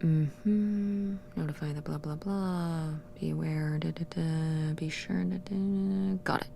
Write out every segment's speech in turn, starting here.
Notify the blah, blah, blah. Be aware, da, da, da. Be sure, da, da. Got it.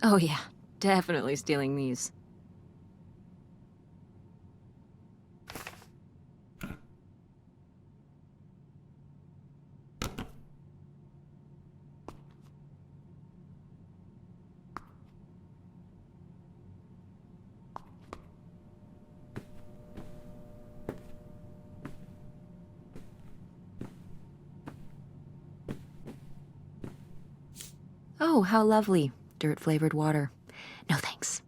Oh yeah, definitely stealing these. Oh, how lovely. Dirt-flavored water. No thanks.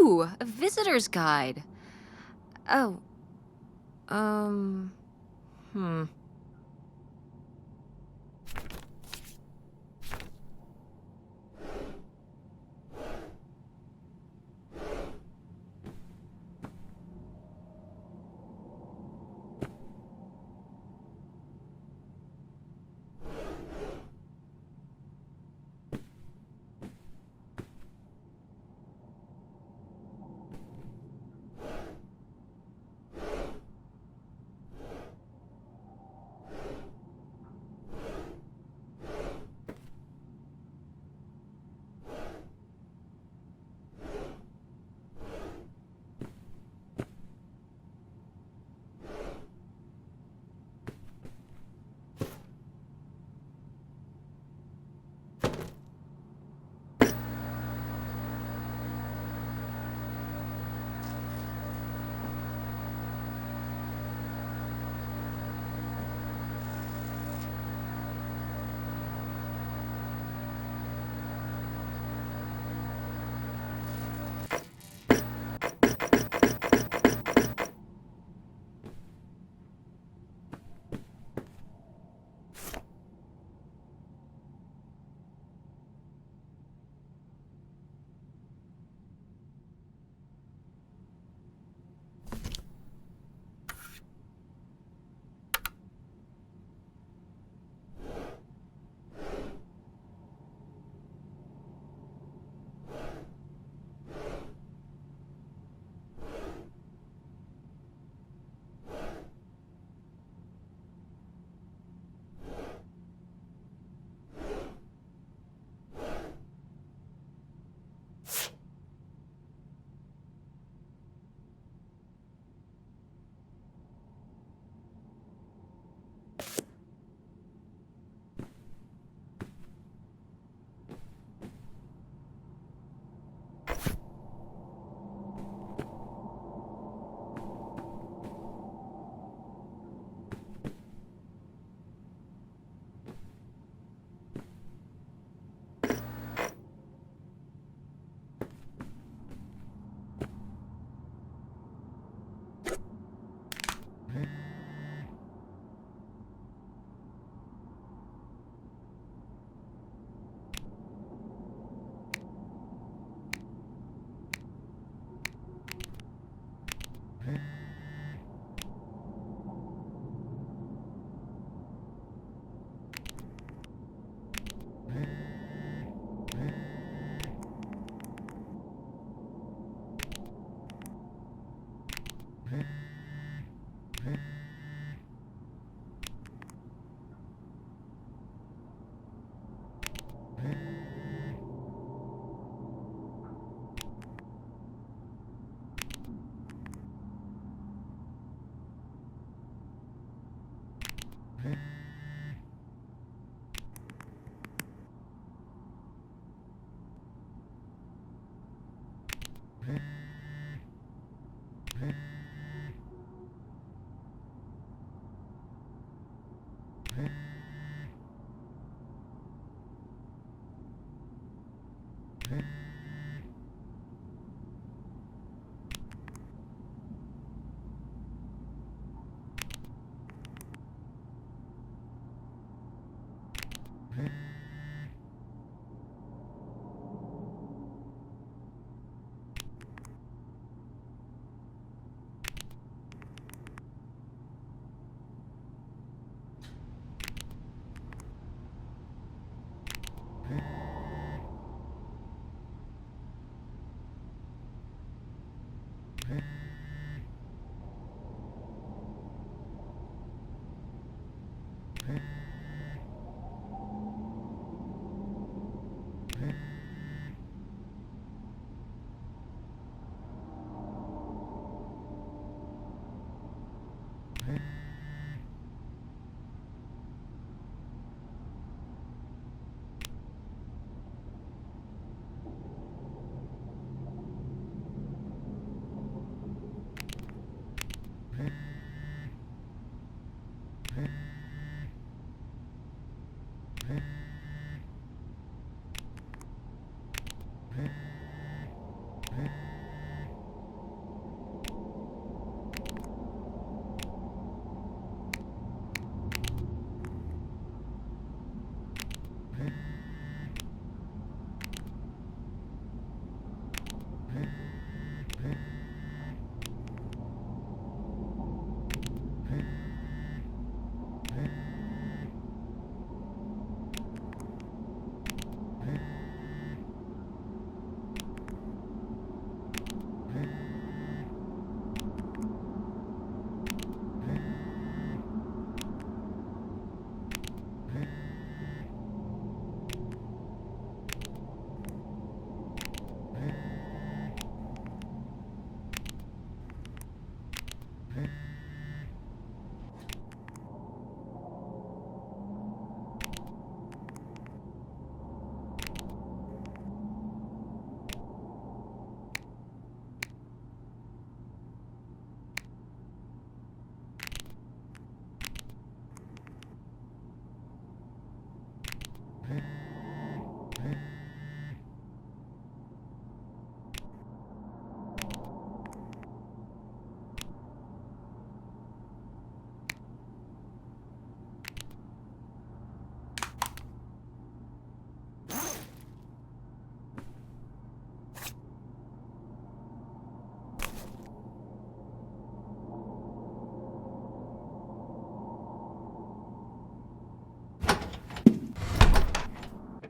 Ooh, a visitor's guide. Oh. Hmm.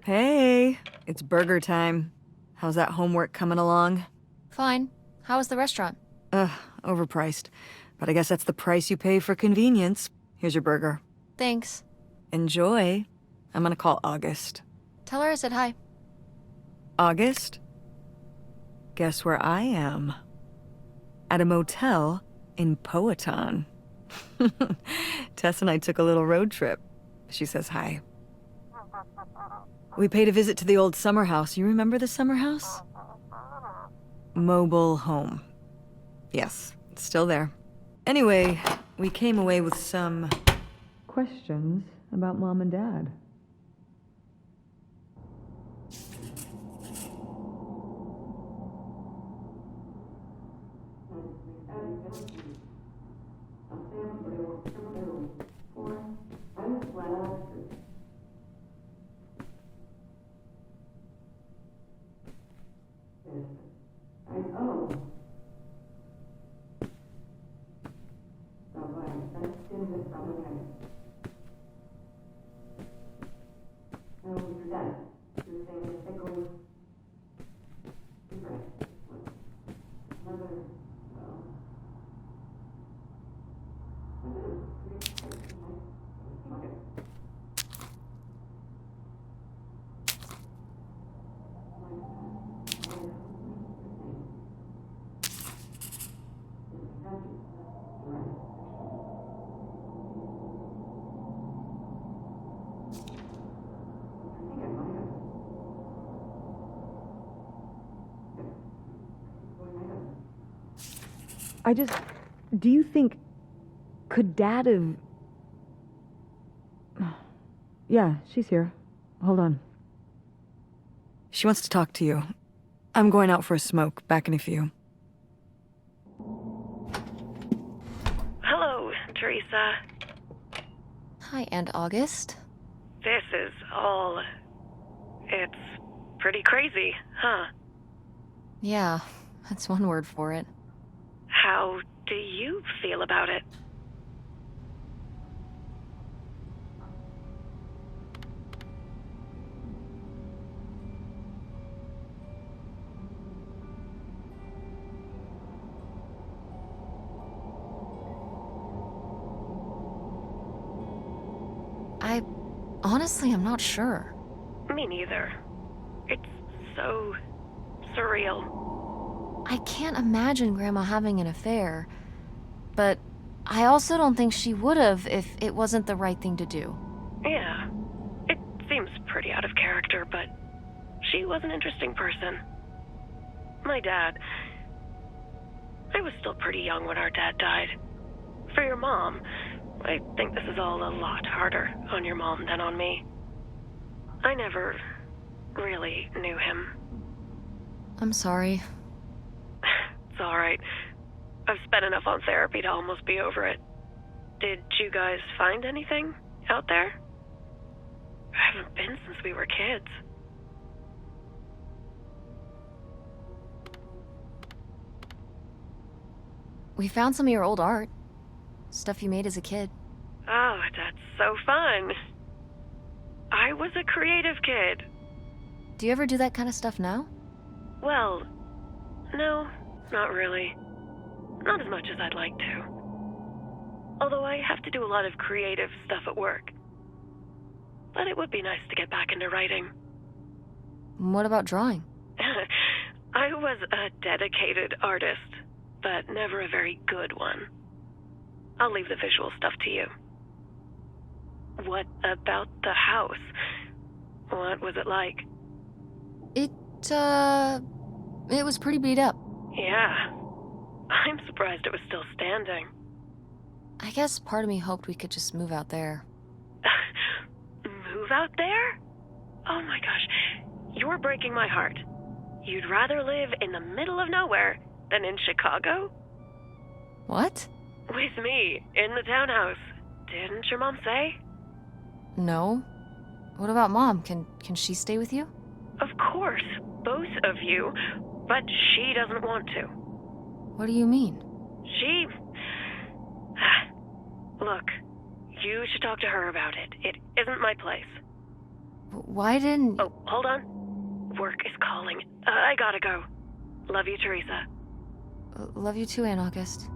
Hey, it's burger time. How's that homework coming along? Fine. How was the restaurant? Overpriced. But I guess that's the price you pay for convenience. Here's your burger. Thanks. Enjoy. I'm gonna call August. Tell her I said hi. August? Guess where I am? At a motel in Powhatan. Tess and I took a little road trip. She says hi. We paid a visit to the old summer house. You remember the summer house? Mobile home. Yes, it's still there. Anyway, we came away with some questions about Mom and Dad. Do you think... Could Dad have... Yeah, she's here. Hold on. She wants to talk to you. I'm going out for a smoke. Back in a few. Hello, Theresa. Hi, Aunt August. This is all... It's pretty crazy, huh? Yeah, that's one word for it. How do you feel about it? Honestly, I'm not sure. Me neither. It's so surreal. I can't imagine Grandma having an affair, but I also don't think she would have if it wasn't the right thing to do. Yeah, it seems pretty out of character, but she was an interesting person. My dad... I was still pretty young when our dad died. For your mom, I think this is all a lot harder on your mom than on me. I never really knew him. I'm sorry. It's all right. I've spent enough on therapy to almost be over it. Did you guys find anything out there? I haven't been since we were kids. We found some of your old art. Stuff you made as a kid. Oh, that's so fun. I was a creative kid. Do you ever do that kind of stuff now? Well, no, not really. Not as much as I'd like to. Although I have to do a lot of creative stuff at work. But it would be nice to get back into writing. What about drawing? I was a dedicated artist, but never a very good one. I'll leave the visual stuff to you. What about the house? What was it like? It was pretty beat up. Yeah. I'm surprised it was still standing. I guess part of me hoped we could just move out there. Move out there? Oh my gosh, you're breaking my heart. You'd rather live in the middle of nowhere than in Chicago? What? With me, in the townhouse. Didn't your mom say? No. What about Mom? Can she stay with you? Of course, both of you, but she doesn't want to. What do you mean? She... Look, you should talk to her about it. It isn't my place. Why didn't... Oh, hold on. Work is calling. I gotta go. Love you, Theresa. Love you too, Aunt August.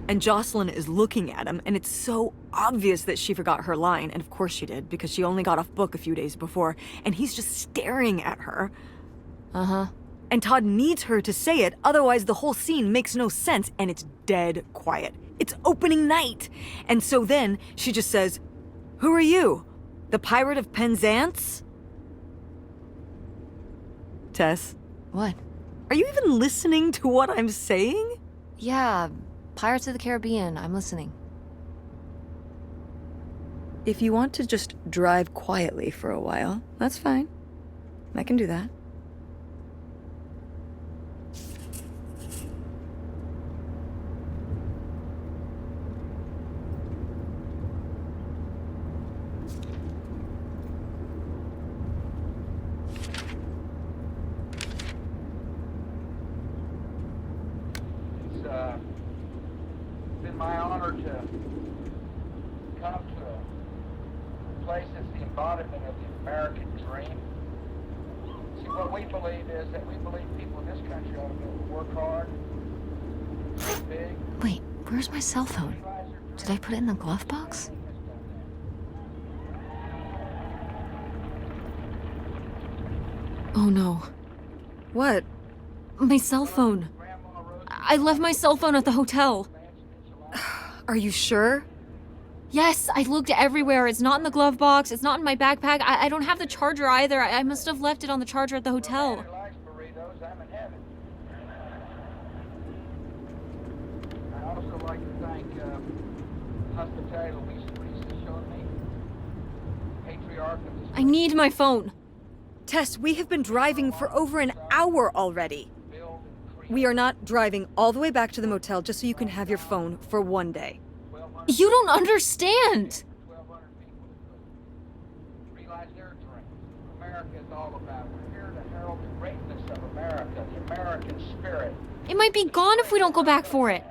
And Jocelyn is looking at him, and it's so obvious that she forgot her line, and of course she did, because she only got off book a few days before, and he's just staring at her. Uh-huh. And Todd needs her to say it, otherwise the whole scene makes no sense, and it's dead quiet. It's opening night! And so then, she just says, "Who are you? The Pirate of Penzance?" Tess, What? are you even listening to what I'm saying? Yeah, Pirates of the Caribbean. I'm listening. If you want to just drive quietly for a while, that's fine. I can do that. It's been my honor to come to a place that's the embodiment of the American dream. See, what we believe is that we believe people in this country ought to be able to work hard, dream big. Wait, where's my cell phone? Did I put it in the glove box? Oh no. What? My cell phone. I left my cell phone at the hotel. Are you sure? Yes, I looked everywhere. It's not in the glove box. It's not in my backpack. I don't have the charger either. I must have left it on the charger at the hotel. I'm in heaven. I also like to thank hospitality Louisa showed me. Patriarch of this I need my phone. Tess, we have been driving for over an hour already. We are not driving all the way back to the motel just so you can have your phone for one day. You don't understand. 1,200 people that realize their dreams. America is all about. We're here to herald the greatness of America, the American spirit. It might be gone if we don't go back for it.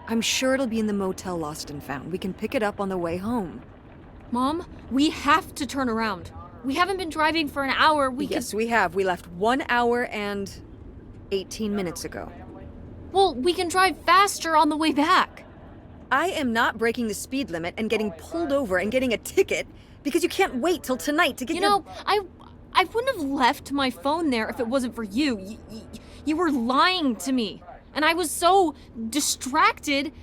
I'm sure it'll be in the motel Lost and Found. We can pick it up on the way home. Mom, we have to turn around. We haven't been driving for an hour. Yes, we have. We left 1 hour and 18 minutes ago. Well, we can drive faster on the way back. I am not breaking the speed limit and getting pulled over and getting a ticket because you can't wait till tonight to get You know, I wouldn't have left my phone there if it wasn't for you. You were lying to me, and I was so distracted.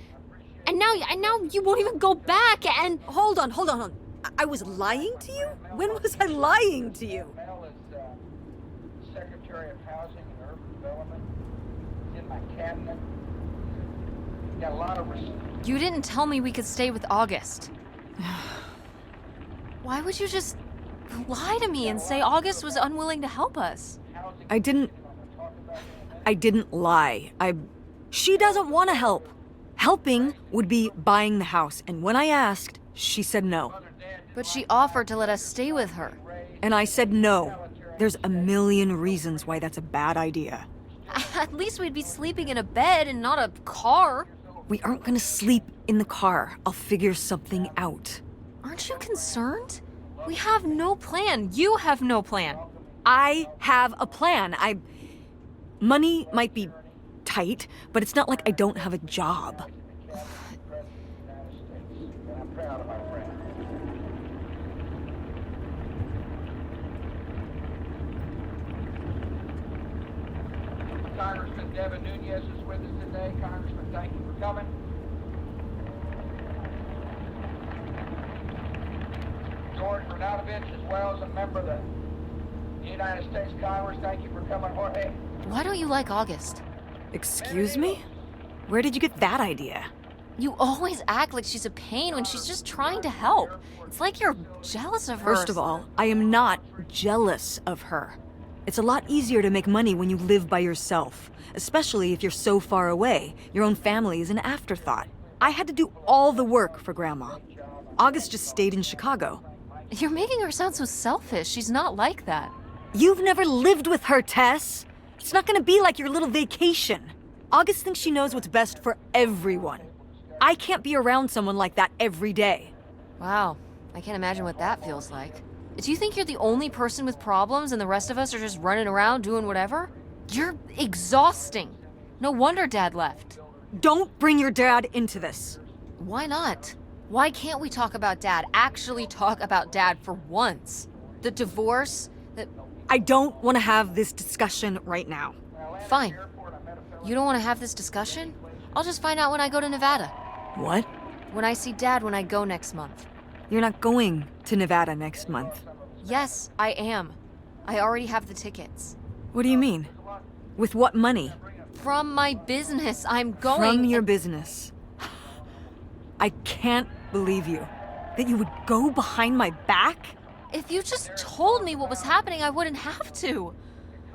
And now you won't even go back. And Hold on. I was lying to you? When was I lying to you? Mel is Secretary of Housing and Urban Development. It's in my cabinet. Got a lot of you didn't tell me we could stay with August. Why would you just lie to me and say August was unwilling to help us? I didn't lie. She doesn't want to help. Helping would be buying the house, and when I asked, she said no. But she offered to let us stay with her. And I said no. There's a million reasons why that's a bad idea. At least we'd be sleeping in a bed and not a car. We aren't gonna sleep in the car. I'll figure something out. Aren't you concerned? We have no plan. You have no plan. I have a plan. Money might be tight, but it's not like I don't have a job. And I'm proud of my friend. Congressman Devin Nunez is with us today. Congressman, thank you for coming. George Bernadovich, as well as a member of the United States Congress, thank you for coming. Jorge. Why don't you like August? Excuse me? Where did you get that idea? You always act like she's a pain when she's just trying to help. It's like you're jealous of her. First of all, I am not jealous of her. It's a lot easier to make money when you live by yourself, especially if you're so far away. Your own family is an afterthought. I had to do all the work for Grandma. August just stayed in Chicago. You're making her sound so selfish. She's not like that. You've never lived with her, Tess. It's not gonna be like your little vacation. August thinks she knows what's best for everyone. I can't be around someone like that every day. Wow, I can't imagine what that feels like. Do you think you're the only person with problems and the rest of us are just running around doing whatever? You're exhausting. No wonder Dad left. don't bring your dad into this. Why not? Why can't we talk about Dad? Actually talk about Dad for once? The divorce, I don't want to have this discussion right now. Fine. You don't want to have this discussion? I'll just find out when I go to Nevada. What? When I see Dad when I go next month. You're not going to Nevada next month. Yes, I am. I already have the tickets. What do you mean? With what money? From my business, I'm going. From your business. I can't believe you. That you would go behind my back? If you just told me what was happening, I wouldn't have to.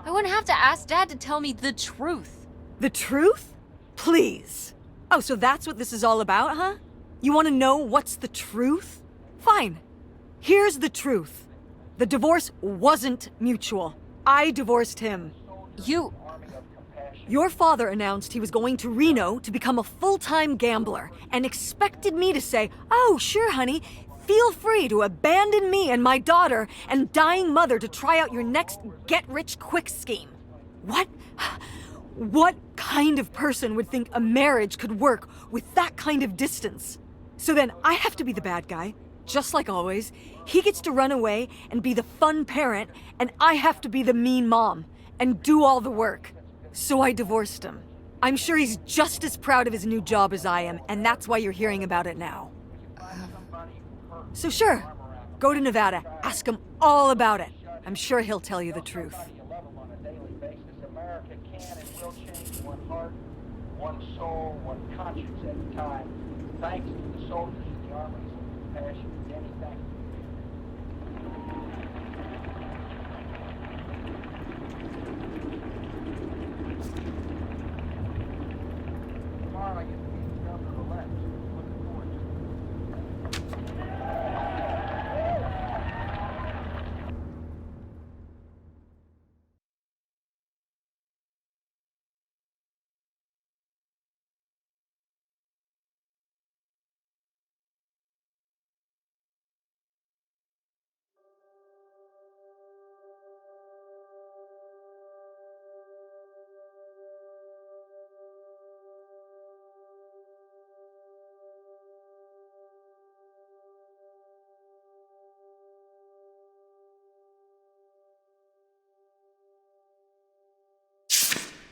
I wouldn't have to ask Dad to tell me the truth. The truth? Please. Oh, so that's what this is all about, huh? You want to know what's the truth? Fine. Here's the truth. The divorce wasn't mutual. I divorced him. Your father announced he was going to Reno to become a full-time gambler and expected me to say, "Oh, sure, honey, feel free to abandon me and my daughter and dying mother to try out your next get-rich-quick scheme." What? What kind of person would think a marriage could work with that kind of distance? So then I have to be the bad guy, just like always. He gets to run away and be the fun parent, and I have to be the mean mom and do all the work. So I divorced him. I'm sure he's just as proud of his new job as I am, and that's why you're hearing about it now. So sure, go to Nevada, ask him all about it. I'm sure he'll tell you the truth. America can and will change one heart, one soul, one conscience at a time. Thanks to the soldiers in the armies of compassion. Danny, thank you. Tomorrow I get to meet the governor-elect. Looking forward to it.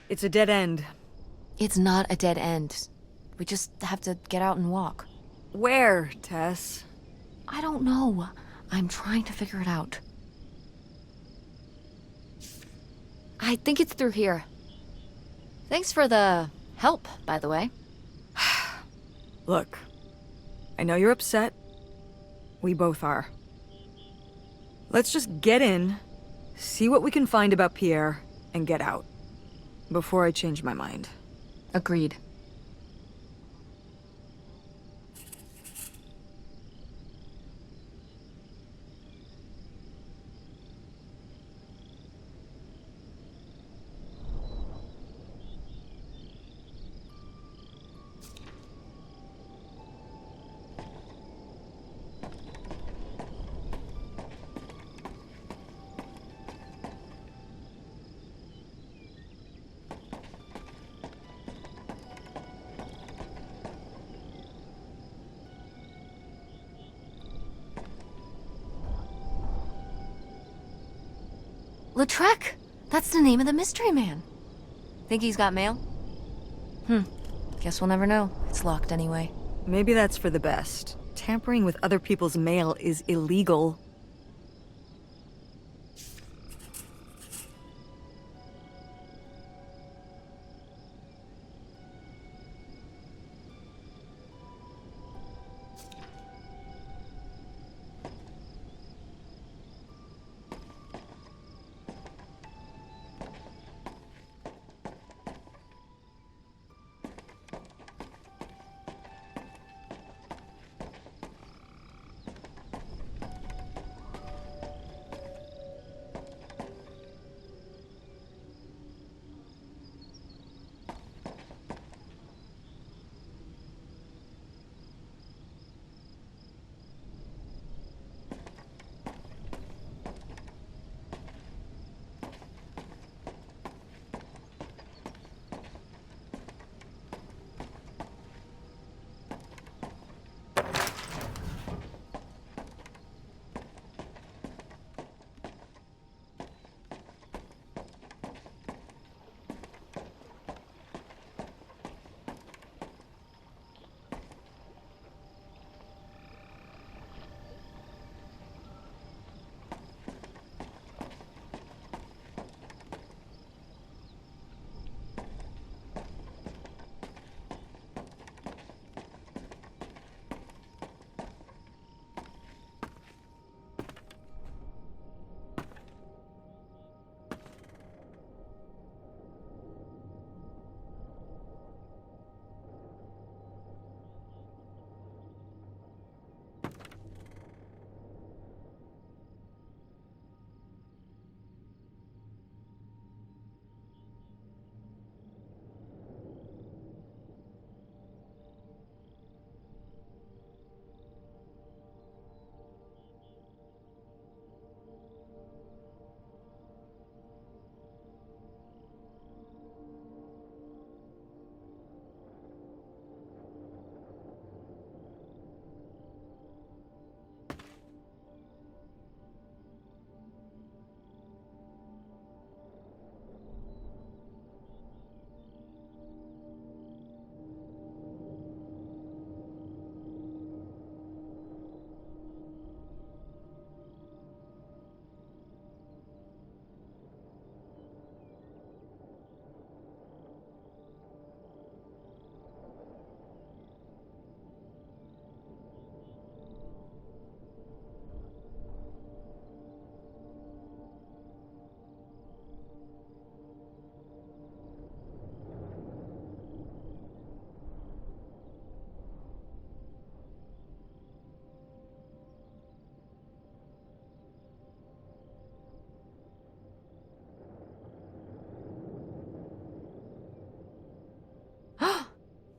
It's a dead end. It's not a dead end. We just have to get out and walk. Where, Tess? I don't know. I'm trying to figure it out. I think it's through here. Thanks for the help, by the way. Look, I know you're upset. We both are. Let's just get in, see what we can find about Pierre, and get out. Before I change my mind. Agreed. Lautrec! That's the name of the mystery man. Think he's got mail? Guess we'll never know. It's locked anyway. Maybe that's for the best. Tampering with other people's mail is illegal.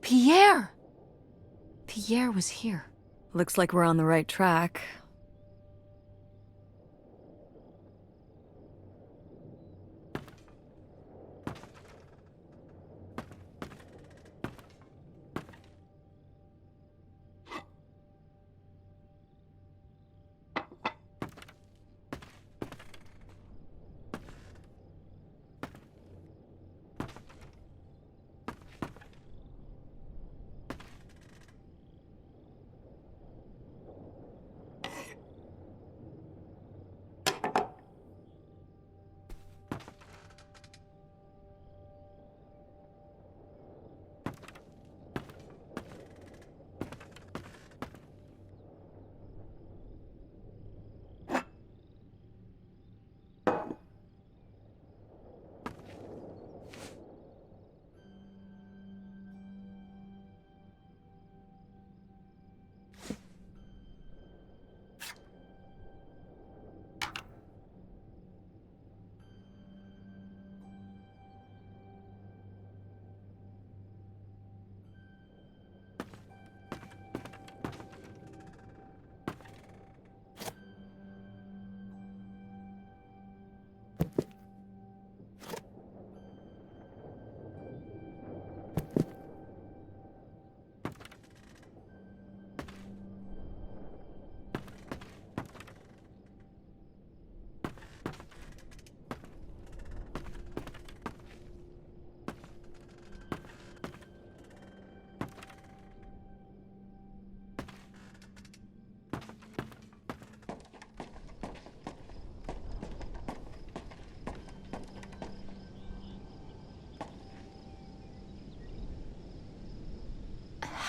Pierre! Pierre was here. Looks like we're on the right track.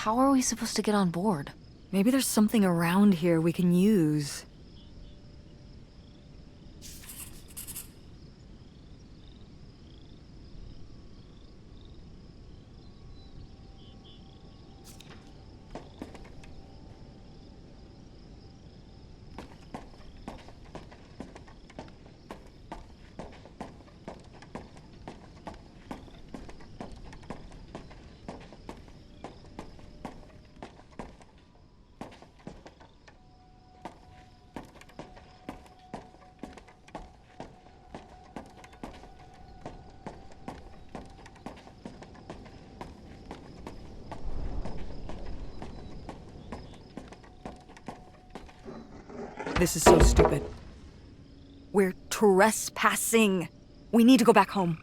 How are we supposed to get on board? Maybe there's something around here we can use. This is so stupid. We're trespassing. We need to go back home.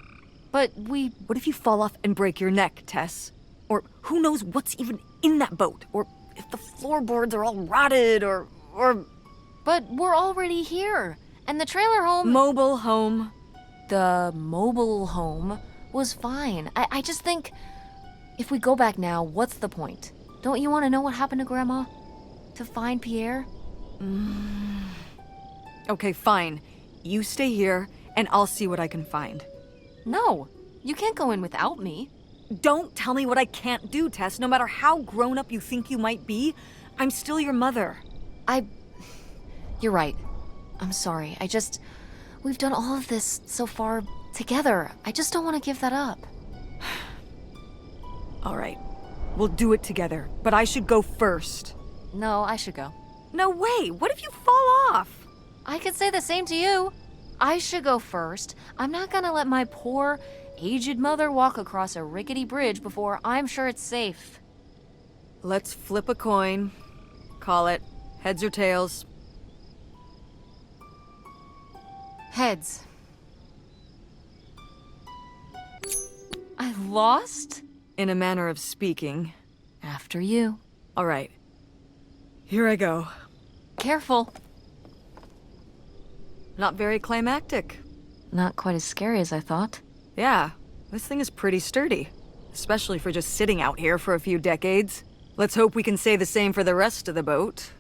But What if you fall off and break your neck, Tess? Or who knows what's even in that boat? Or if the floorboards are all rotted, or... But we're already here. And the trailer home... Mobile home. The mobile home was fine. I just think... If we go back now, what's the point? Don't you want to know what happened to Grandma? To find Pierre? Okay, fine. You stay here, and I'll see what I can find. No, you can't go in without me. Don't tell me what I can't do, Tess. No matter how grown up you think you might be, I'm still your mother. You're right. I'm sorry. We've done all of this so far together. I just don't want to give that up. All right. We'll do it together, but I should go first. No, I should go. No way! What if you fall off? I could say the same to you. I should go first. I'm not gonna let my poor, aged mother walk across a rickety bridge before I'm sure it's safe. Let's flip a coin. Call it heads or tails. Heads. I lost? In a manner of speaking. After you. All right. Here I go. Careful. Not very climactic. Not quite as scary as I thought. Yeah, this thing is pretty sturdy. Especially for just sitting out here for a few decades. Let's hope we can say the same for the rest of the boat.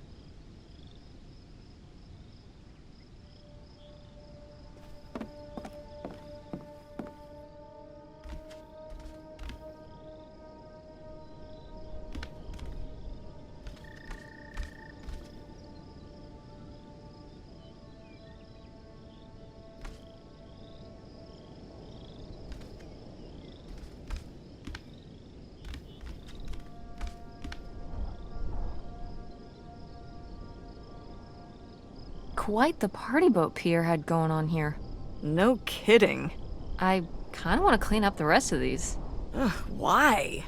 quite the party boat Pierre had going on here. No kidding. I kind of want to clean up the rest of these. Ugh, why?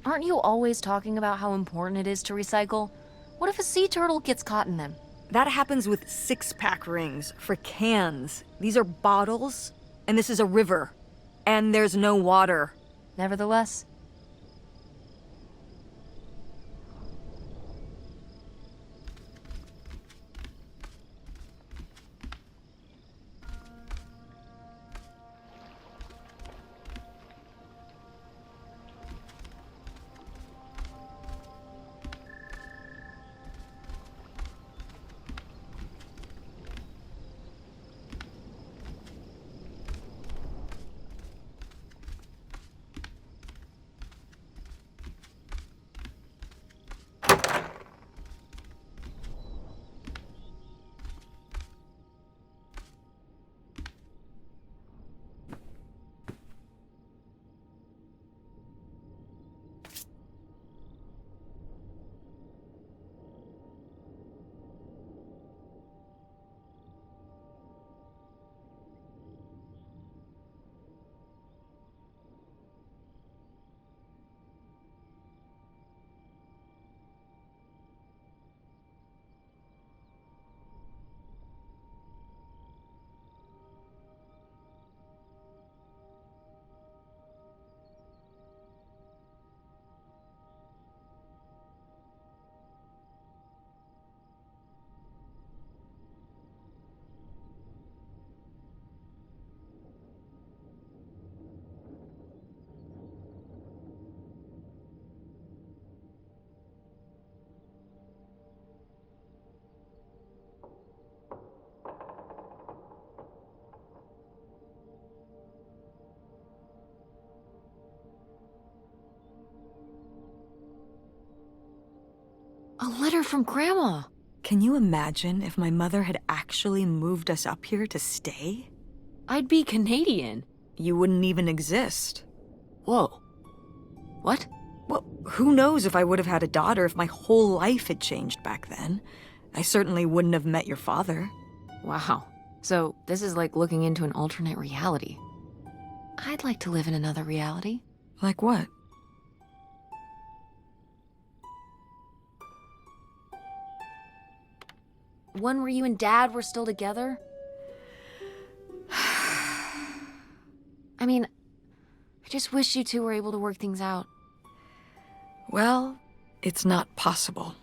Aren't you always talking about how important it is to recycle? What if a sea turtle gets caught in them? That happens with 6-pack rings for cans. These are bottles, and this is a river. And there's no water. Nevertheless, a letter from Grandma. Can you imagine if my mother had actually moved us up here to stay? I'd be Canadian. You wouldn't even exist. Whoa. What? Well, who knows if I would have had a daughter if my whole life had changed back then. I certainly wouldn't have met your father. Wow. So this is like looking into an alternate reality. I'd like to live in another reality. Like what? One where you and Dad were still together? I mean, I just wish you two were able to work things out. Well, it's not possible.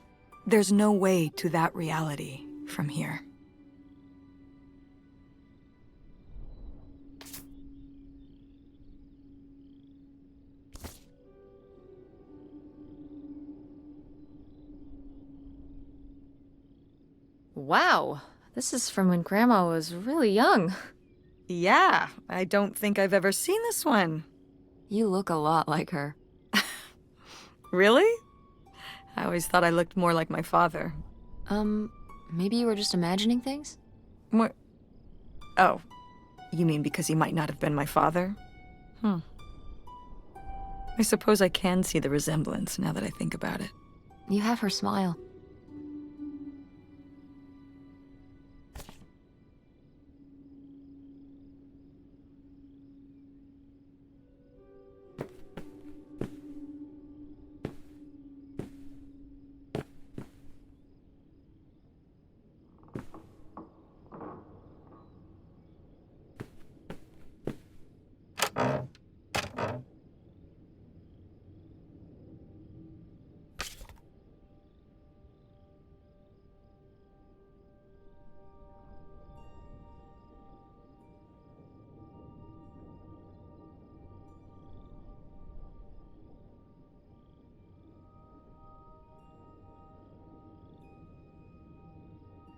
There's no way to that reality from here. Wow, this is from when Grandma was really young. Yeah, I don't think I've ever seen this one. You look a lot like her. Really? I always thought I looked more like my father. Maybe you were just imagining things? What? Oh, you mean because he might not have been my father? I suppose I can see the resemblance now that I think about it. You have her smile.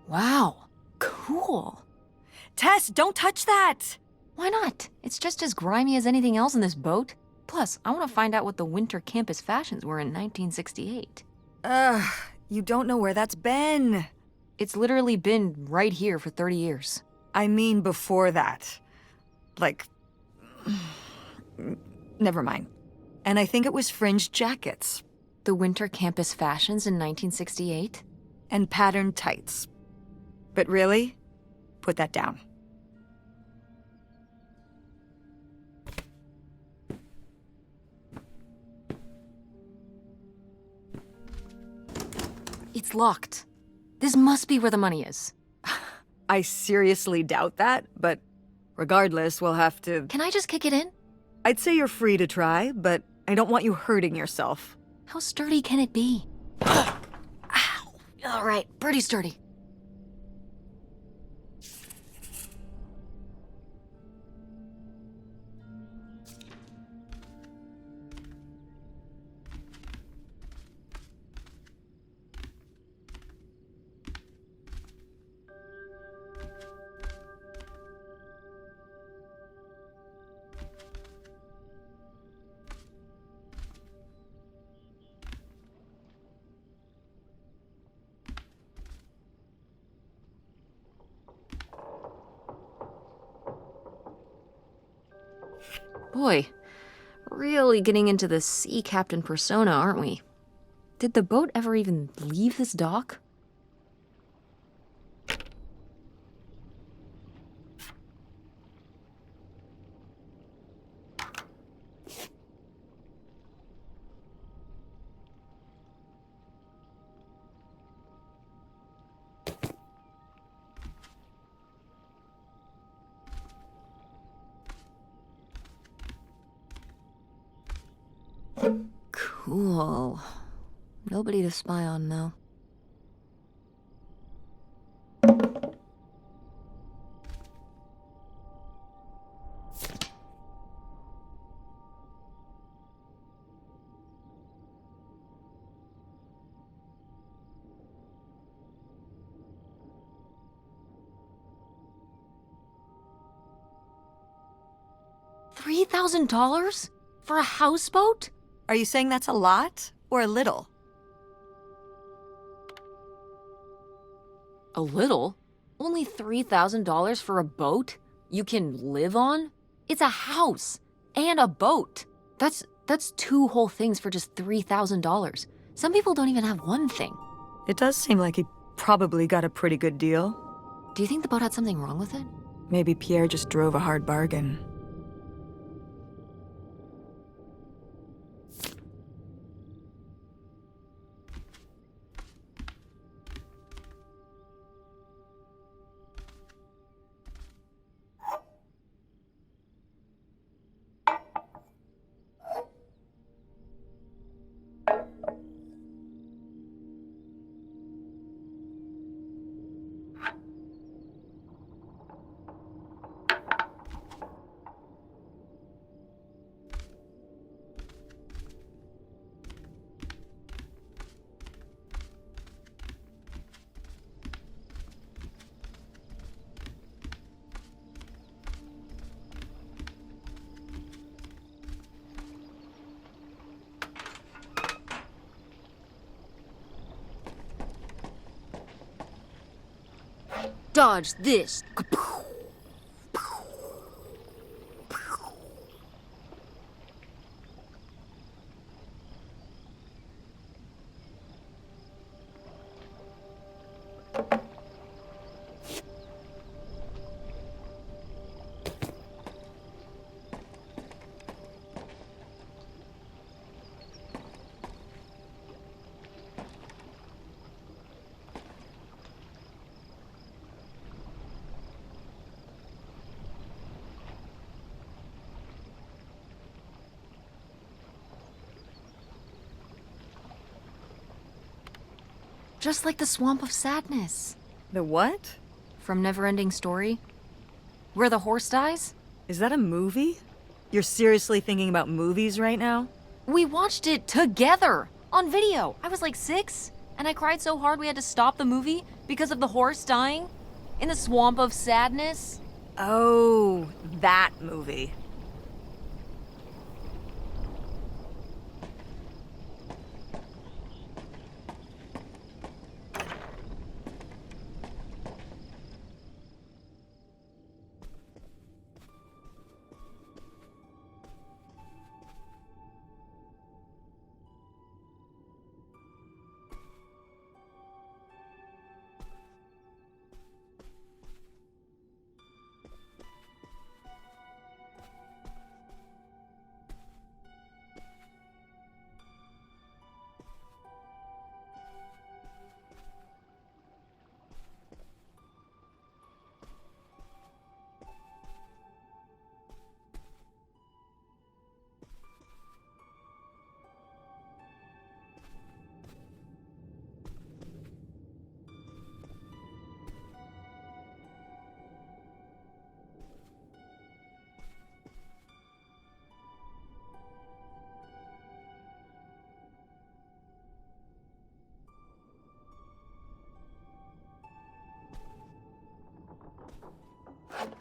Wow, cool. Tess, don't touch that! Why not? It's just as grimy as anything else in this boat. Plus, I want to find out what the winter campus fashions were in 1968. You don't know where that's been. It's literally been right here for 30 years. I mean before that. Like... Never mind. And I think it was fringed jackets. The winter campus fashions in 1968? And patterned tights. But really, put that down. It's locked. This must be where the money is. I seriously doubt that, but regardless, we'll have to... Can I just kick it in? I'd say you're free to try, but I don't want you hurting yourself. How sturdy can it be? Ow. All right, pretty sturdy. Boy, really getting into the sea captain persona, aren't we? Did the boat ever even leave this dock? Cool. Nobody to spy on, though. $3,000 for a houseboat? Are you saying that's a lot or a little? A little? Only $3,000 for a boat you can live on? It's a house and a boat. That's two whole things for just $3,000. Some people don't even have one thing. It does seem like he probably got a pretty good deal. Do you think the boat had something wrong with it? Maybe Pierre just drove a hard bargain. Dodge this. Just like the Swamp of Sadness. The what? From Neverending Story? Where the horse dies? Is that a movie? You're seriously thinking about movies right now? We watched it together on video. I was like 6, and I cried so hard we had to stop the movie because of the horse dying in the Swamp of Sadness. Oh, that movie.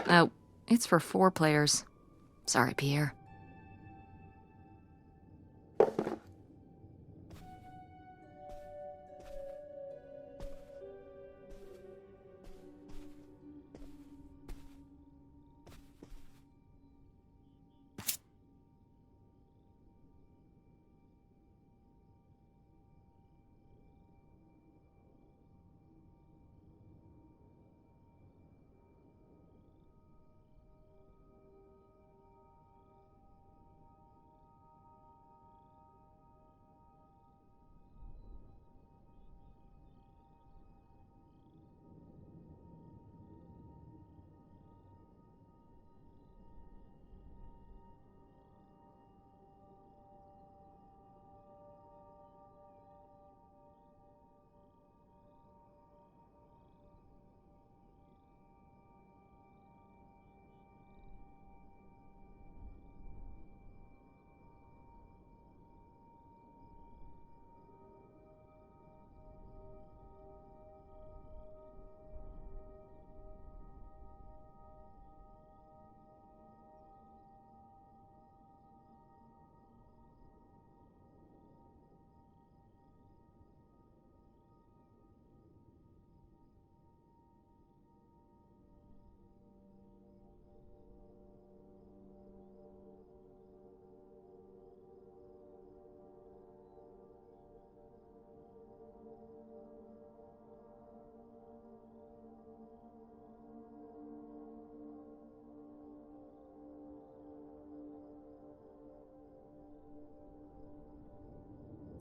Oh, it's for 4 players. Sorry, Pierre.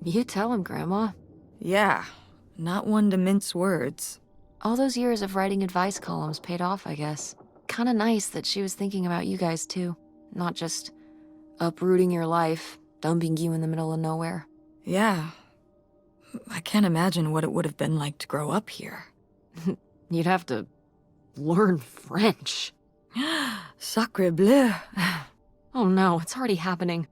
You tell him, Grandma. Yeah, not one to mince words. All those years of writing advice columns paid off, I guess. Kinda nice that she was thinking about you guys, too. Not just uprooting your life, dumping you in the middle of nowhere. Yeah. I can't imagine what it would have been like to grow up here. You'd have to learn French. Sacre bleu. Oh no, it's already happening.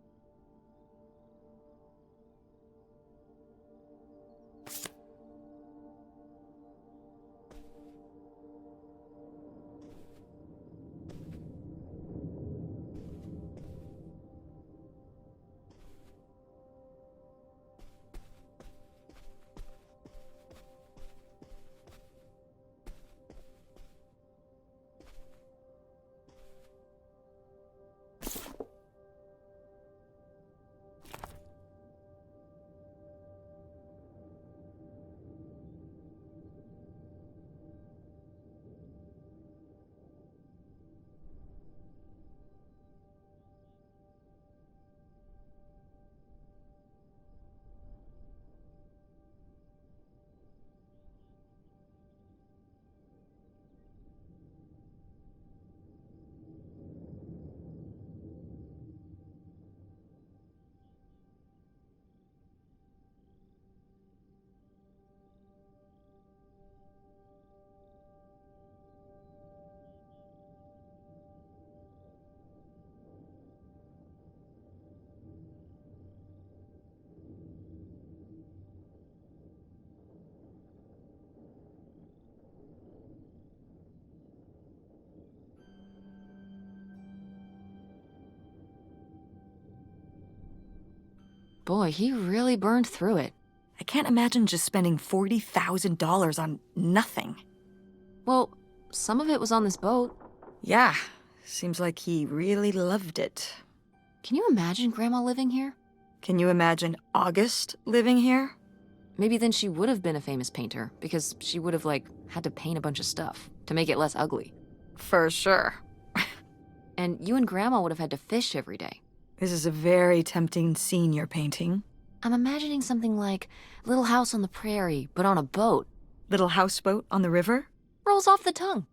Boy, he really burned through it. I can't imagine just spending $40,000 on nothing. Well, some of it was on this boat. Yeah, seems like he really loved it. Can you imagine Grandma living here? Can you imagine August living here? Maybe then she would have been a famous painter, because she would have, had to paint a bunch of stuff to make it less ugly. For sure. And you and Grandma would have had to fish every day. This is a very tempting scene you're painting. I'm imagining something like Little House on the Prairie, but on a boat. Little houseboat on the river? Rolls off the tongue.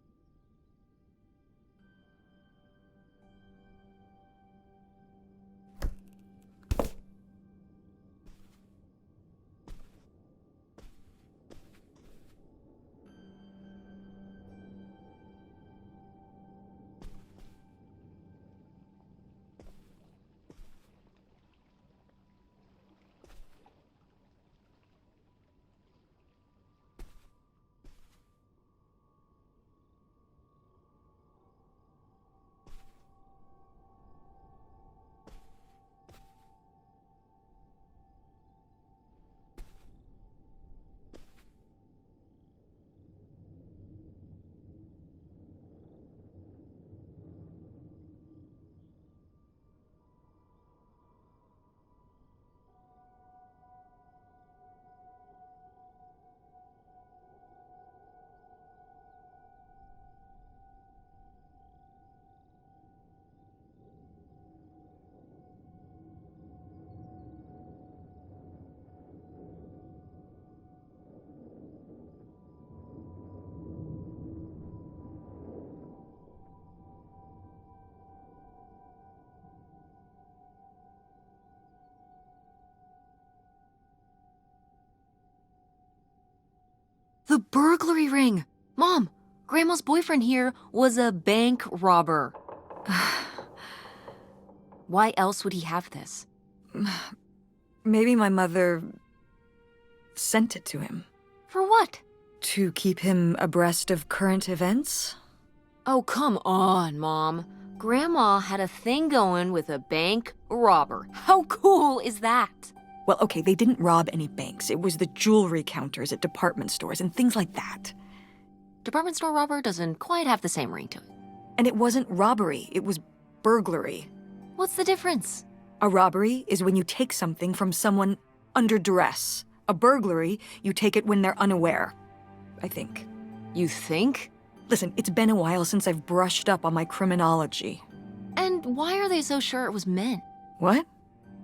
The burglary ring! Mom, Grandma's boyfriend here was a bank robber. Why else would he have this? Maybe my mother sent it to him. For what? To keep him abreast of current events? Oh, come on, Mom. Grandma had a thing going with a bank robber. How cool is that? Well, okay, they didn't rob any banks. It was the jewelry counters at department stores and things like that. Department store robber doesn't quite have the same ring to it. And it wasn't robbery, it was burglary. What's the difference? A robbery is when you take something from someone under duress. A burglary, you take it when they're unaware, I think. You think? Listen, it's been a while since I've brushed up on my criminology. And why are they so sure it was men? What?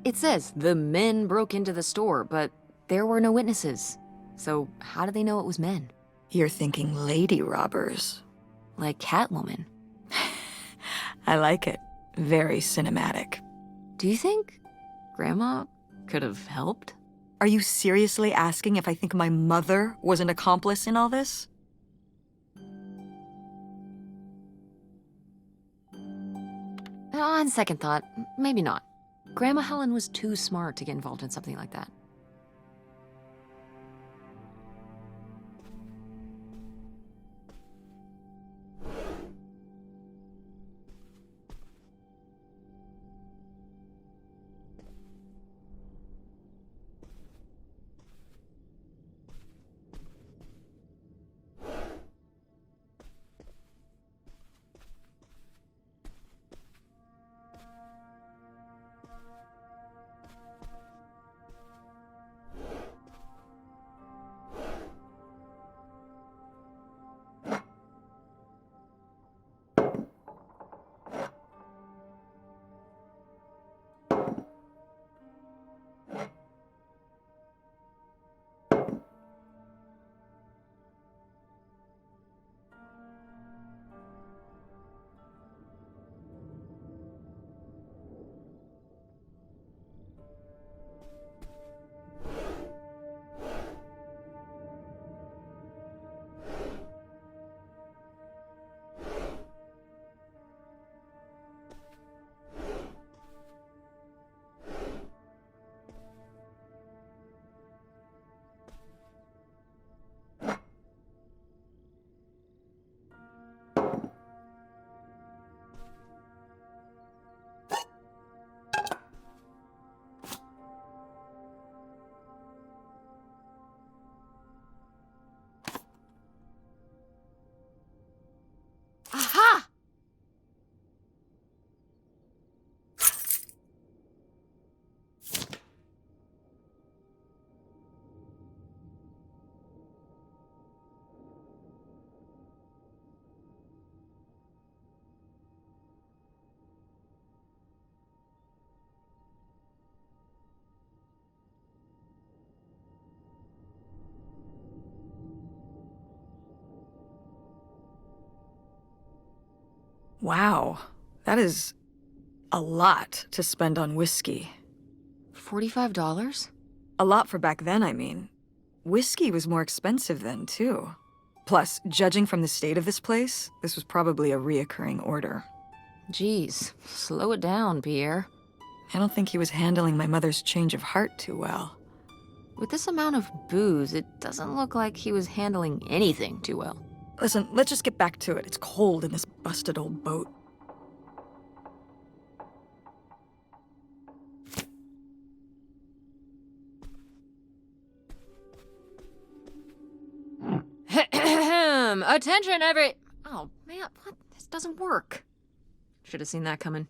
It says the men broke into the store, but there were no witnesses. So how do they know it was men? You're thinking lady robbers. Like Catwoman. I like it. Very cinematic. Do you think Grandma could have helped? Are you seriously asking if I think my mother was an accomplice in all this? On second thought, maybe not. Grandma Helen was too smart to get involved in something like that. Aha! Wow, that is a lot to spend on whiskey. $45? A lot for back then, I mean. Whiskey was more expensive then, too. Plus, judging from the state of this place, this was probably a reoccurring order. Geez, slow it down, Pierre. I don't think he was handling my mother's change of heart too well. With this amount of booze, it doesn't look like he was handling anything too well. Listen, let's just get back to it. It's cold in this busted old boat. Attention, Oh, man, what? This doesn't work. Should have seen that coming.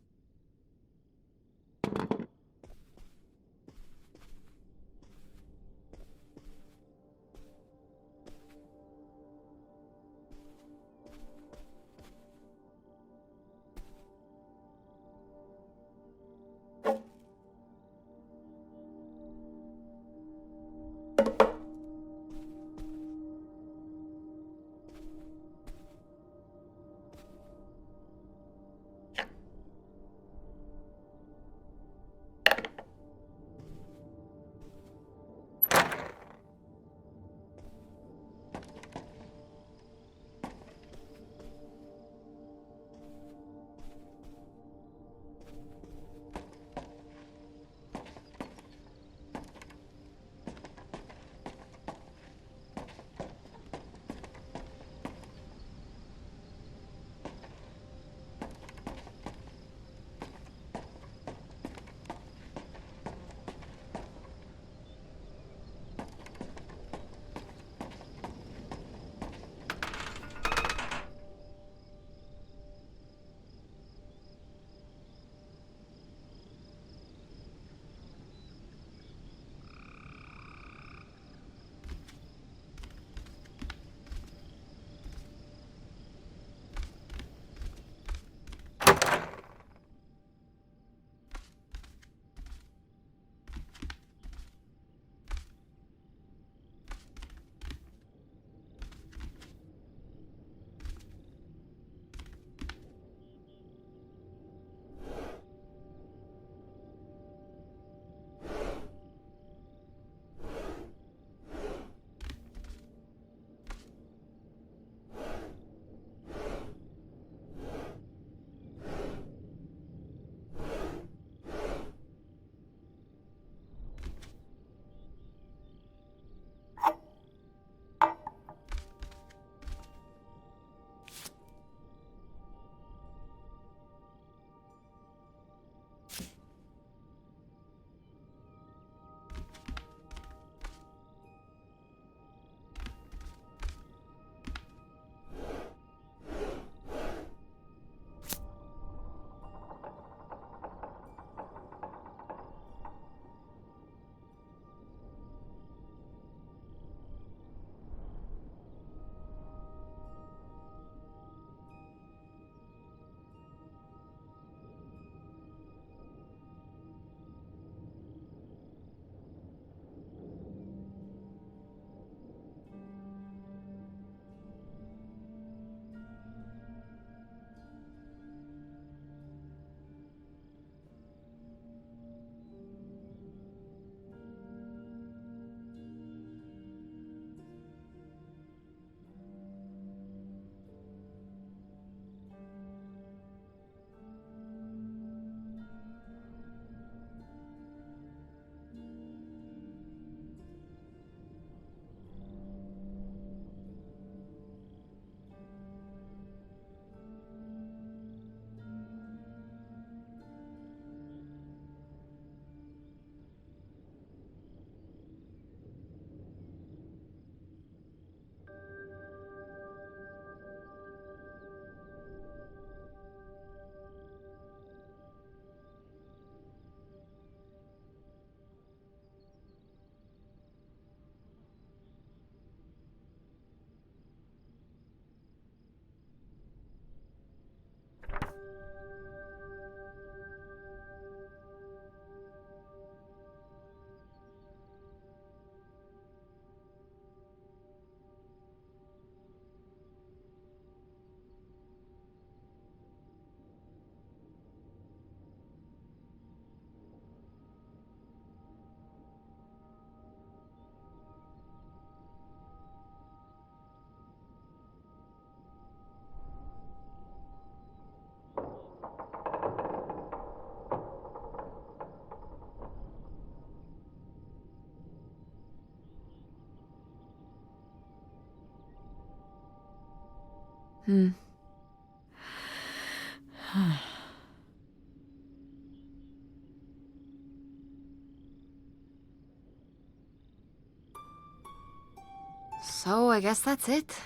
So I guess that's it.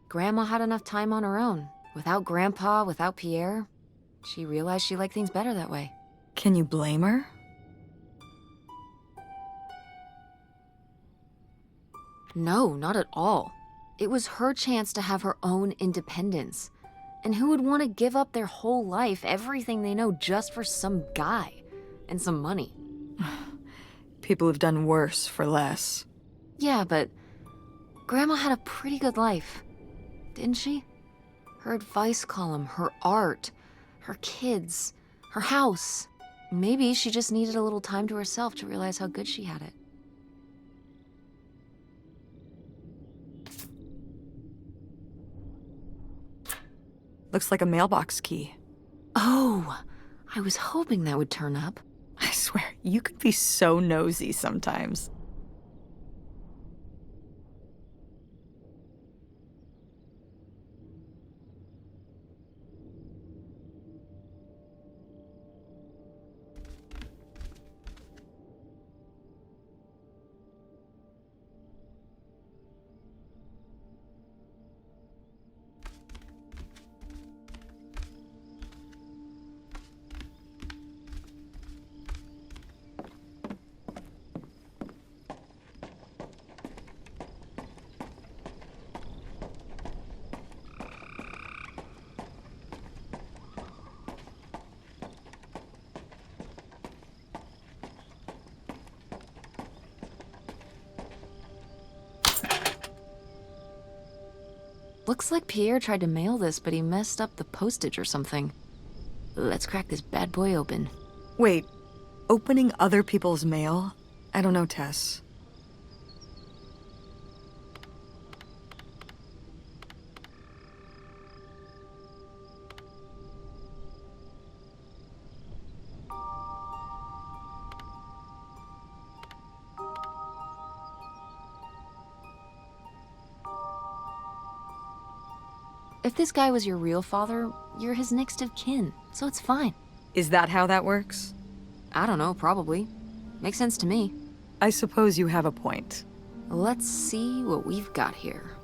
Grandma had enough time on her own. Without Grandpa, without Pierre. She realized she liked things better that way. Can you blame her? No, not at all. It was her chance to have her own independence. And who would want to give up their whole life, everything they know, just for some guy and some money? People have done worse for less. Yeah, but Grandma had a pretty good life, didn't she? Her advice column, her art, her kids, her house. Maybe she just needed a little time to herself to realize how good she had it. Looks like a mailbox key. Oh, I was hoping that would turn up. I swear, you could be so nosy sometimes. Looks like Pierre tried to mail this, but he messed up the postage or something. Let's crack this bad boy open. Wait, opening other people's mail? I don't know, Tess. If this guy was your real father, you're his next of kin, so it's fine. Is that how that works? I don't know, probably. Makes sense to me. I suppose you have a point. Let's see what we've got here.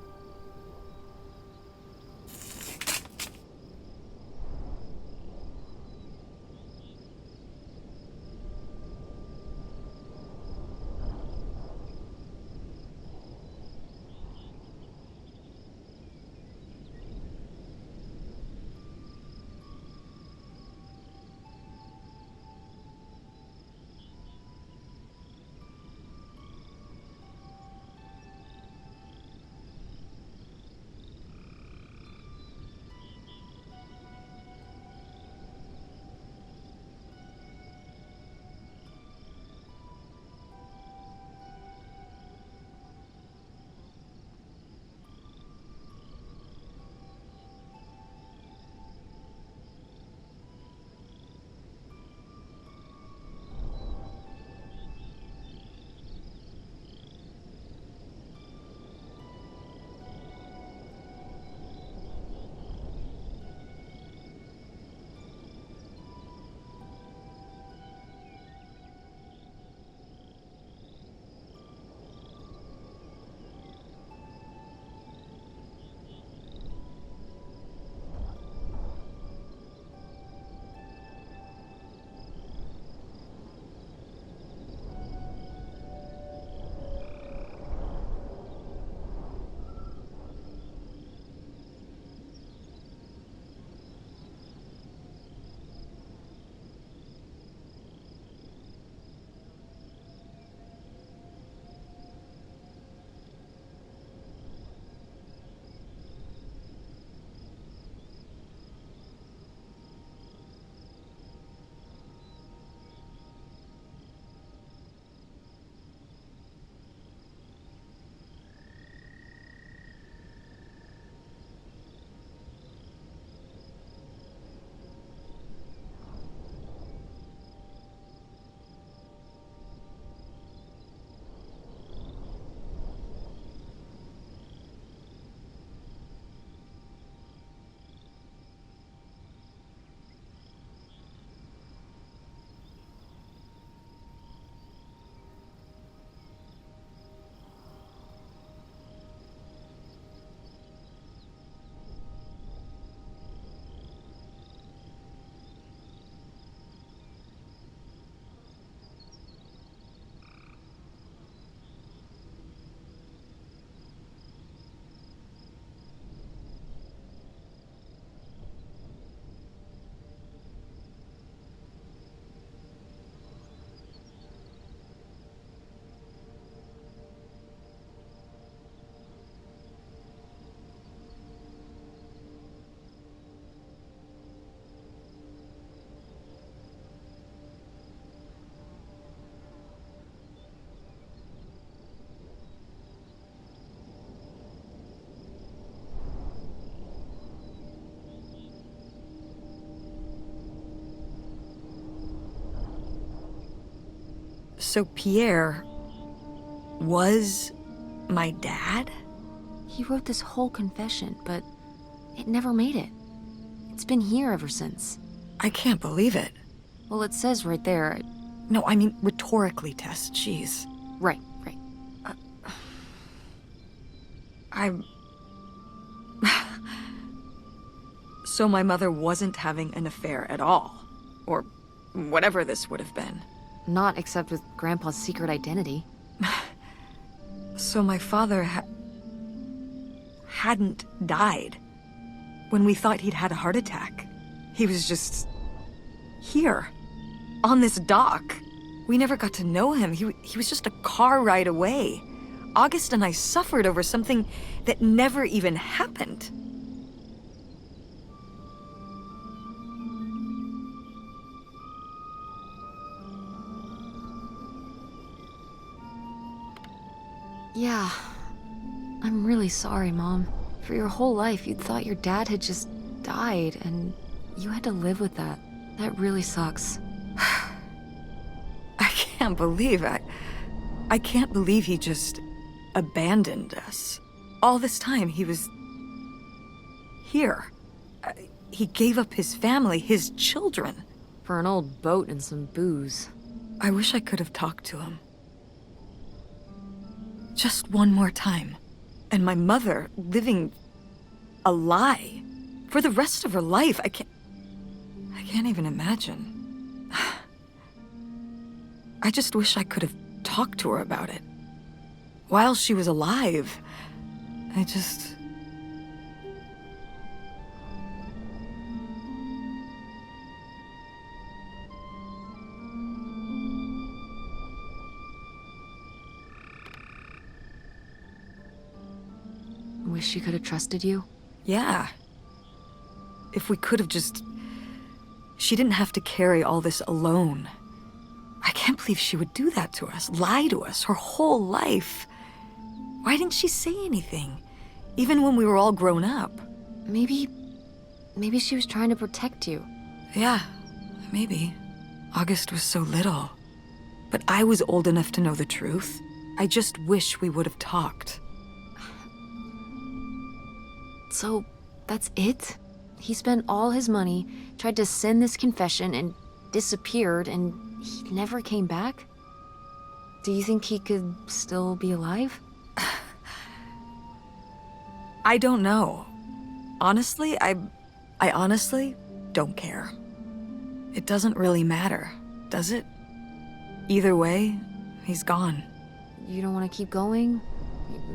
So Pierre was my dad? He wrote this whole confession, but it never made it. It's been here ever since. I can't believe it. Well, it says right there. No, I mean rhetorically, Tess. Jeez. Right. I'm... So my mother wasn't having an affair at all. Or whatever this would have been. Not except with Grandpa's secret identity. So my father hadn't died. When we thought he'd had a heart attack. He was just... here. On this dock. We never got to know him. He was just a car ride away. August and I suffered over something that never even happened. Yeah. I'm really sorry, Mom. For your whole life, you'd thought your dad had just died, and you had to live with that. That really sucks. I can't believe I can't believe he just abandoned us. All this time, he was here. He gave up his family, his children. For an old boat and some booze. I wish I could have talked to him. Just one more time. And my mother living a lie for the rest of her life. I can't even imagine. I just wish I could have talked to her about it. While she was alive, I just... Wish she could have trusted you? Yeah. If we could have just... She didn't have to carry all this alone. I can't believe she would do that to us, lie to us, her whole life. Why didn't she say anything? Even when we were all grown up. Maybe she was trying to protect you. Yeah, maybe. August was so little. But I was old enough to know the truth. I just wish we would have talked. So, that's it? He spent all his money, tried to send this confession, and disappeared, and he never came back? Do you think he could still be alive? I don't know. Honestly, I honestly don't care. It doesn't really matter, does it? Either way, he's gone. You don't want to keep going?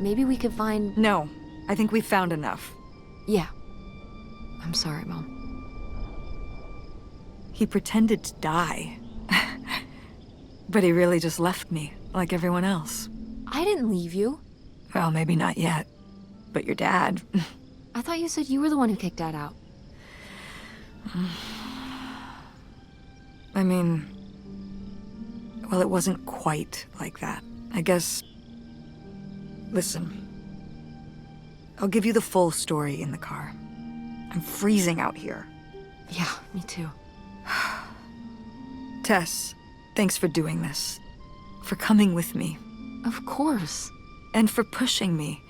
Maybe we could find... No, I think we found enough. Yeah. I'm sorry, Mom. He pretended to die. But he really just left me, like everyone else. I didn't leave you. Well, maybe not yet. But your dad... I thought you said you were the one who kicked Dad out. I mean... Well, it wasn't quite like that. I guess... Listen. I'll give you the full story in the car. I'm freezing out here. Yeah, me too. Tess, thanks for doing this. For coming with me. Of course. And for pushing me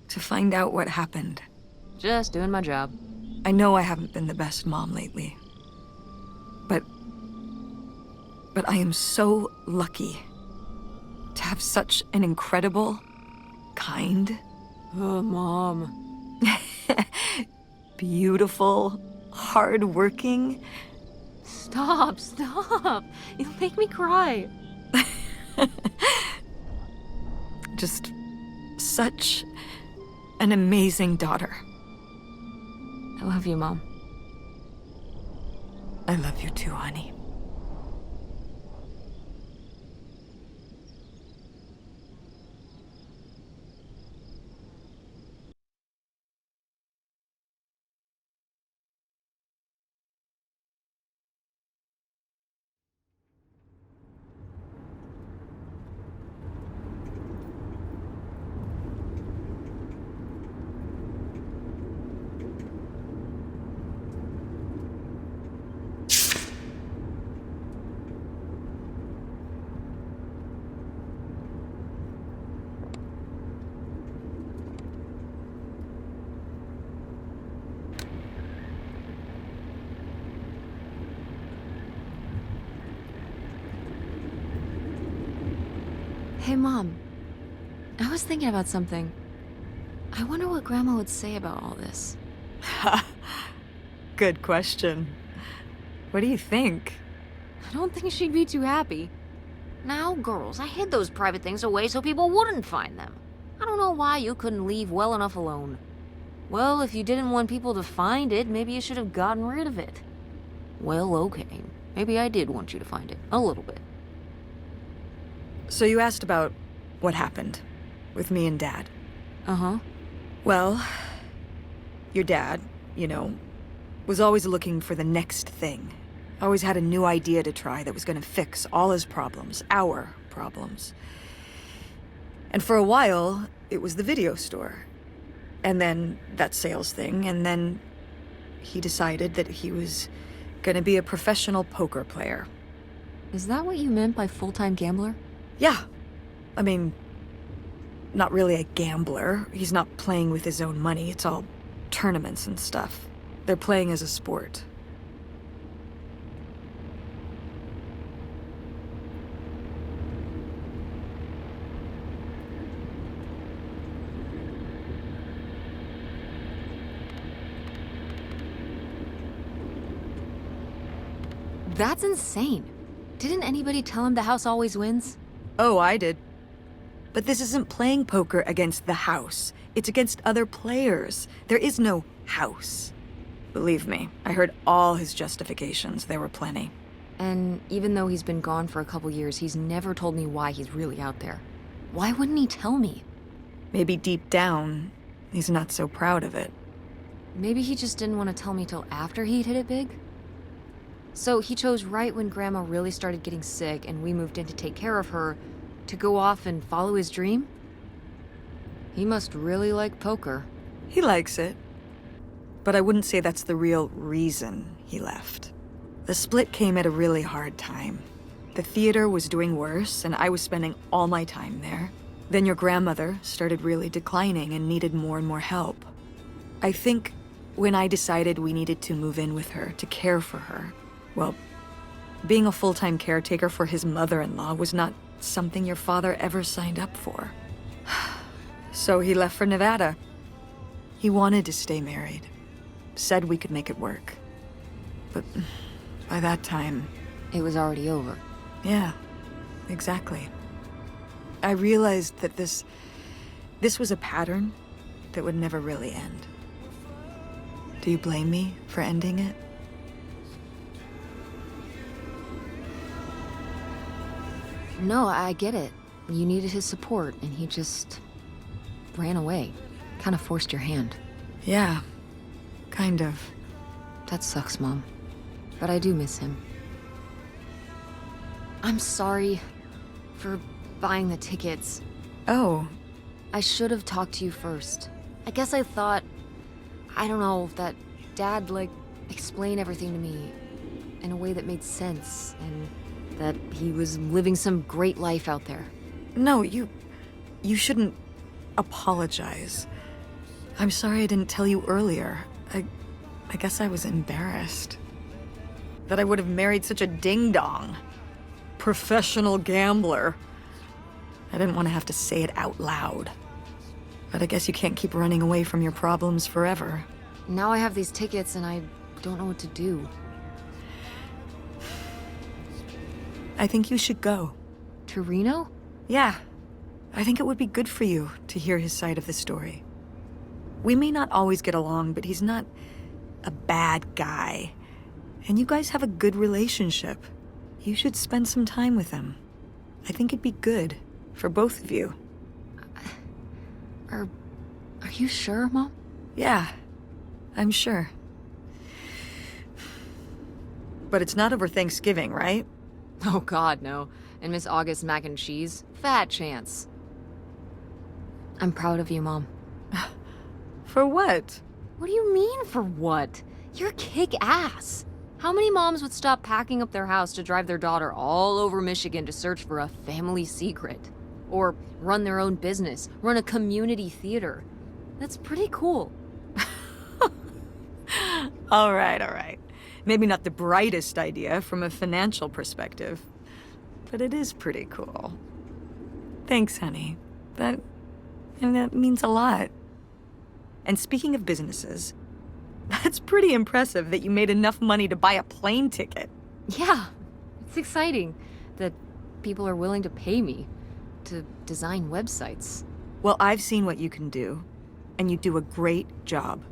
to find out what happened. Just doing my job. I know I haven't been the best mom lately. But I am so lucky to have such an incredible, kind... Oh, Mom. beautiful, hard-working... Stop. You'll make me cry. Just such an amazing daughter. I love you, Mom. I love you too, honey. Hey, Mom. I was thinking about something. I wonder what Grandma would say about all this. Good question. What do you think? I don't think she'd be too happy. Now, girls, I hid those private things away so people wouldn't find them. I don't know why you couldn't leave well enough alone. Well, if you didn't want people to find it, maybe you should have gotten rid of it. Well, okay. Maybe I did want you to find it. A little bit. So you asked about what happened with me and Dad. Uh-huh. Well, your dad, was always looking for the next thing. Always had a new idea to try that was going to fix all his problems, our problems. And for a while, it was the video store. And then that sales thing, and then he decided that he was going to be a professional poker player. Is that what you meant by full-time gambler? Yeah. I mean, not really a gambler. He's not playing with his own money. It's all tournaments and stuff. They're playing as a sport. That's insane. Didn't anybody tell him the house always wins? Oh, I did. But this isn't playing poker against the house. It's against other players. There is no house. Believe me, I heard all his justifications. There were plenty. And even though he's been gone for a couple years, he's never told me why he's really out there. Why wouldn't he tell me? Maybe deep down, he's not so proud of it. Maybe he just didn't want to tell me till after he'd hit it big? So he chose right when Grandma really started getting sick and we moved in to take care of her, to go off and follow his dream? He must really like poker. He likes it. But I wouldn't say that's the real reason he left. The split came at a really hard time. The theater was doing worse, and I was spending all my time there. Then your grandmother started really declining and needed more and more help. I think when I decided we needed to move in with her, to care for her, well, being a full-time caretaker for his mother-in-law was not something your father ever signed up for. So he left for Nevada. He wanted to stay married. Said we could make it work. But by that time... It was already over. Yeah, exactly. I realized that this was a pattern that would never really end. Do you blame me for ending it? No, I get it. You needed his support, and he just ran away. Kind of forced your hand. Yeah, kind of. That sucks, Mom. But I do miss him. I'm sorry for buying the tickets. Oh, I should have talked to you first. I guess I thought, I don't know, that Dad, explain everything to me in a way that made sense, and that he was living some great life out there. no, you shouldn't apologize. I'm sorry I didn't tell you earlier. I guess I was embarrassed. That I would have married such a ding-dong. Professional gambler. I didn't want to have to say it out loud. But I guess you can't keep running away from your problems forever. Now I have these tickets and I don't know what to do. I think you should go. To Reno? Yeah. I think it would be good for you to hear his side of the story. We may not always get along, but he's not a bad guy. And you guys have a good relationship. You should spend some time with him. I think it'd be good for both of you. Are you sure, Mom? Yeah, I'm sure. But it's not over Thanksgiving, right? Oh God, no. And Miss August mac and cheese? Fat chance. I'm proud of you, Mom. For what? What do you mean, for what? You're kick-ass. How many moms would stop packing up their house to drive their daughter all over Michigan to search for a family secret? Or run their own business, run a community theater? That's pretty cool. All right. Maybe not the brightest idea from a financial perspective, but it is pretty cool. Thanks, honey. That means a lot. And speaking of businesses, that's pretty impressive that you made enough money to buy a plane ticket. Yeah, it's exciting that people are willing to pay me to design websites. Well, I've seen what you can do, and you do a great job.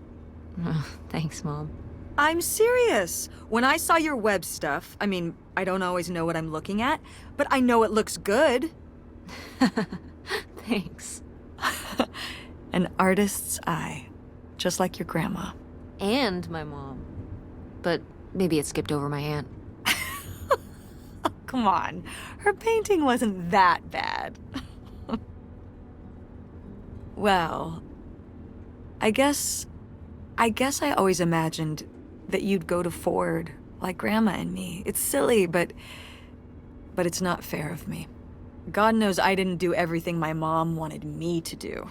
Thanks, Mom. I'm serious. When I saw your web stuff, I mean, I don't always know what I'm looking at, but I know it looks good. Thanks. An artist's eye, just like your grandma. And my mom. But maybe it skipped over my aunt. Come on, her painting wasn't that bad. Well, I guess I always imagined that you'd go to Ford like Grandma and me. It's silly, but it's not fair of me. God knows I didn't do everything my mom wanted me to do.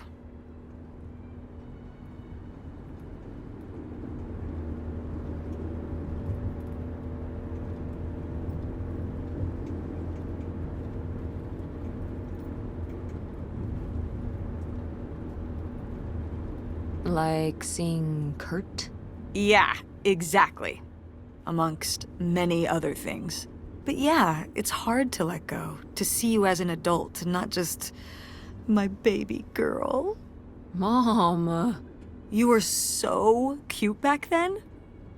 Like seeing Kurt? Yeah, exactly. Amongst many other things. But yeah, it's hard to let go, to see you as an adult, and not just my baby girl. Mom. You were so cute back then.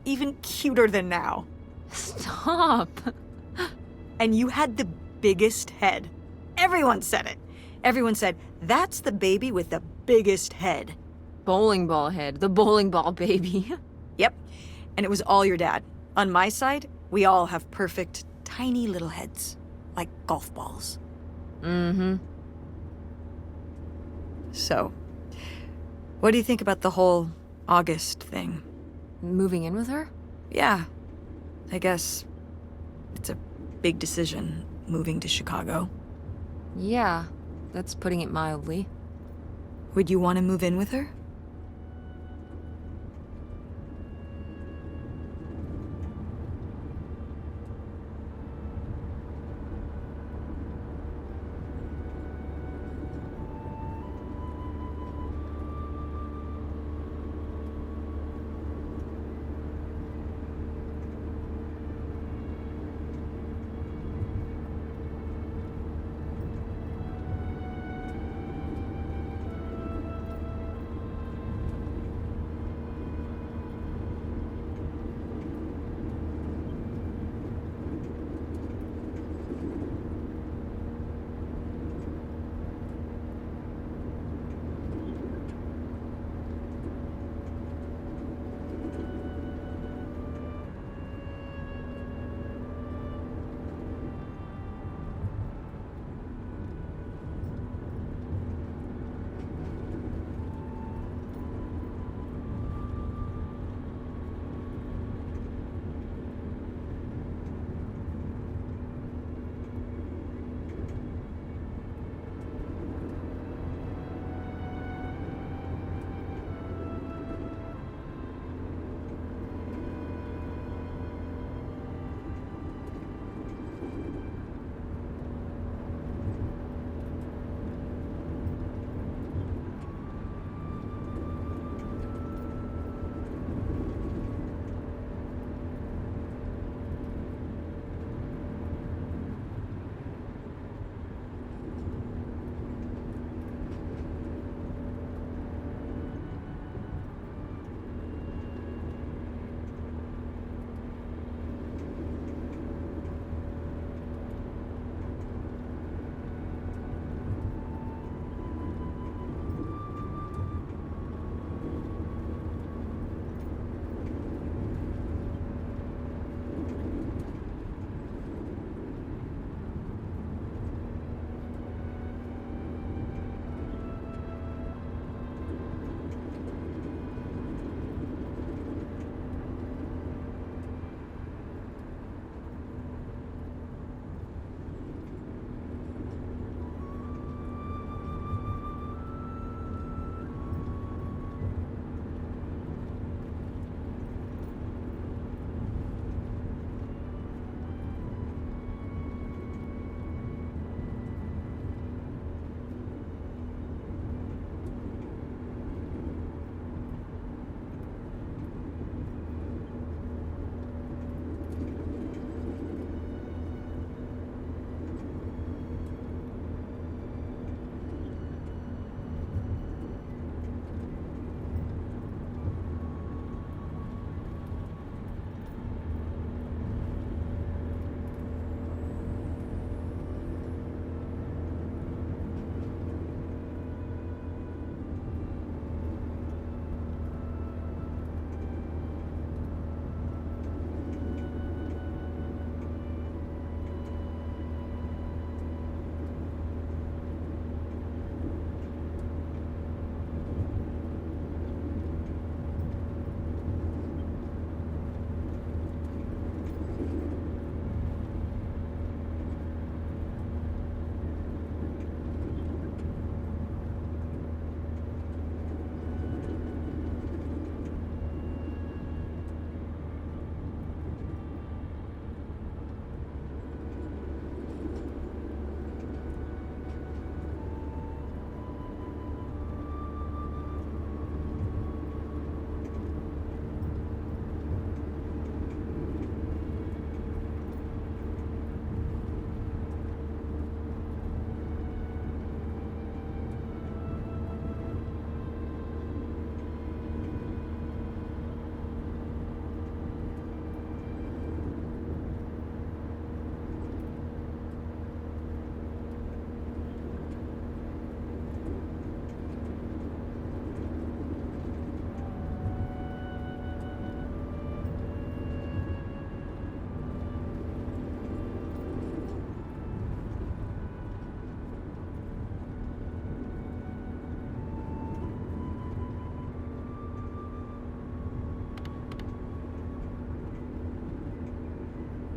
Even cuter than now. Stop. And you had the biggest head. Everyone said it. Everyone said, that's the baby with the biggest head. Bowling ball head, the bowling ball baby. Yep. And it was all your dad. On my side, we all have perfect, tiny little heads. Like golf balls. Mm-hmm. So, what do you think about the whole August thing? Moving in with her? Yeah. I guess it's a big decision, moving to Chicago. Yeah, that's putting it mildly. Would you want to move in with her?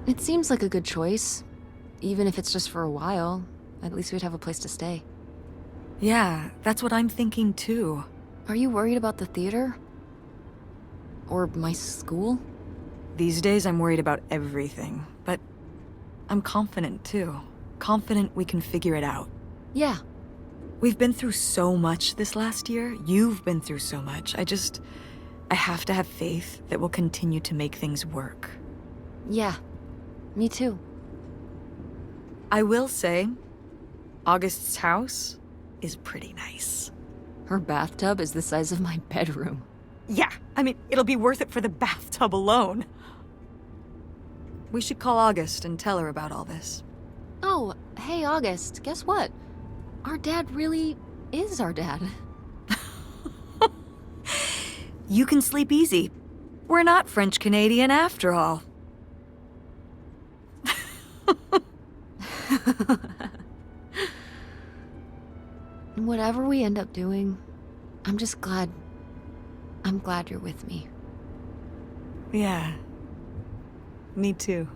It seems like a good choice. Even if it's just for a while, at least we'd have a place to stay. Yeah, that's what I'm thinking too. Are you worried about the theater? Or my school? These days I'm worried about everything, but I'm confident too. Confident we can figure it out. Yeah. We've been through so much this last year. You've been through so much. I have to have faith that we'll continue to make things work. Yeah. Me too. I will say, August's house is pretty nice. Her bathtub is the size of my bedroom. Yeah, I mean, it'll be worth it for the bathtub alone. We should call August and tell her about all this. Oh, hey August, guess what? Our dad really is our dad. You can sleep easy. We're not French-Canadian after all. Whatever we end up doing, I'm glad you're with me. Yeah. Me too.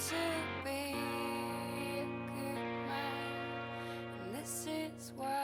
To be a good man, and this is why.